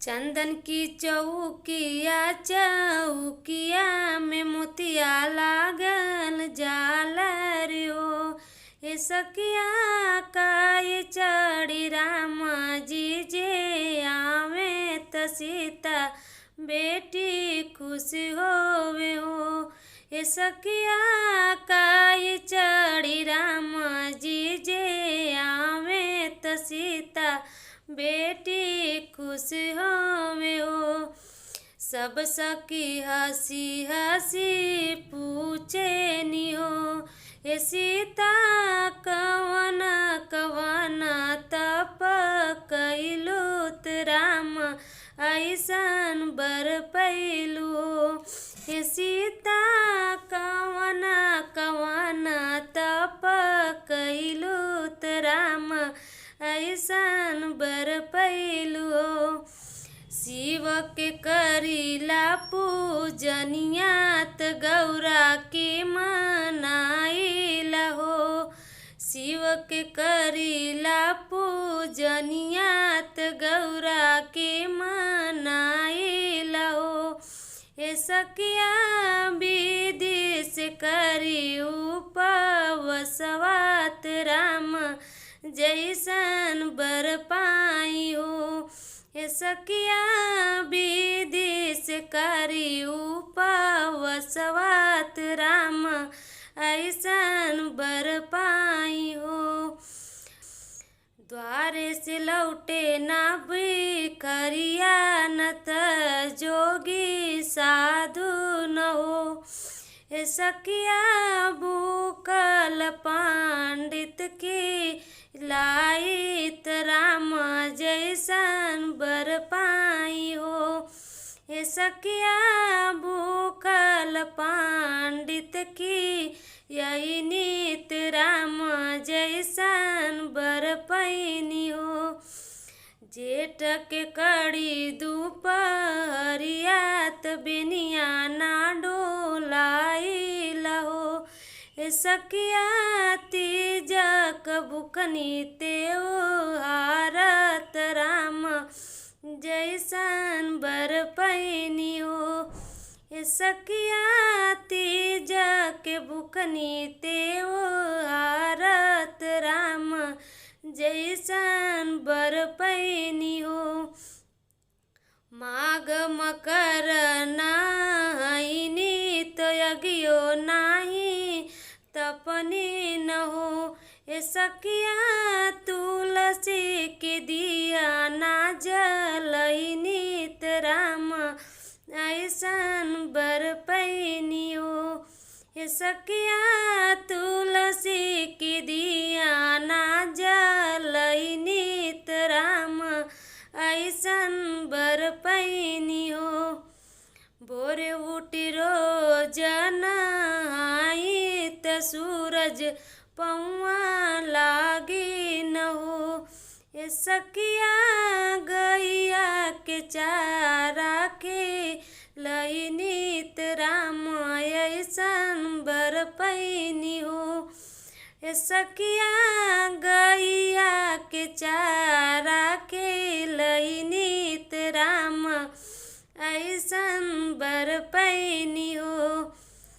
चंदन की चौकिया चौकिया में मोतिया लागल झालर हो। ए सखिया काय चढ़ी रामा जी जे आवे त सीता बेटी खुश होवे हो। ए सखिया काय चढ़ी रामा जी जे आवे त सीता बेटी खुश होवे हो। सब सखी हंसी हंसी पूछे नियो, ए सीता कवन कवन तप कैलुत राम ऐसन बर पैलू। ए सीता कवन कवन तप कैलुत राम ऐसन बर पैलू। शिव के करीला पूजनियात गौरा के मनाइला हो। शिव के करीला पूजनियात गौरा के मनाइला हो। ए सखिया विधि से करी उपवसवात राम जैसन बर पाई हो। ए सखिया विधि से करी उपवसवात राम ऐसन बर पाई हो। द्वारे से लौटे ना भिखरिया न त जोगी साधु न हो। ए सखिया भूखल पंडित की लाइत राम जैसन बर पाई हो। ए सखिया भूखल पंडित की यही नीत राम जैसन बर पैनी हो। जेठ के कड़ी दुपहरियात बेनिया ना डोलाइला हो। ए सखिया तीजक बुकनी त्योहारत राम जैसन बर पैनी हो। ए सखिया तीजक बुकनी त्योहारत राम जैसन बर पैनी हो। माघ मकर नहाइनी तो यज्ञो नाही तपनी न हो। ए सखिया तुलसी के दिया ना जलैनी त राम ऐसन बर पैनी हो। ए सखिया तुलसी के दिया ना जलैनी त राम ऐसन बर पैनी हो। भोरे उठी रोज नहाई त सूरज पौआ लागी न हो। ए सखिया गैया के चारा के लईनी त राम ऐसन बर पैनी हो। ए सखिया गैया के चारा के लईनी त राम ऐसन बर पैनी हो।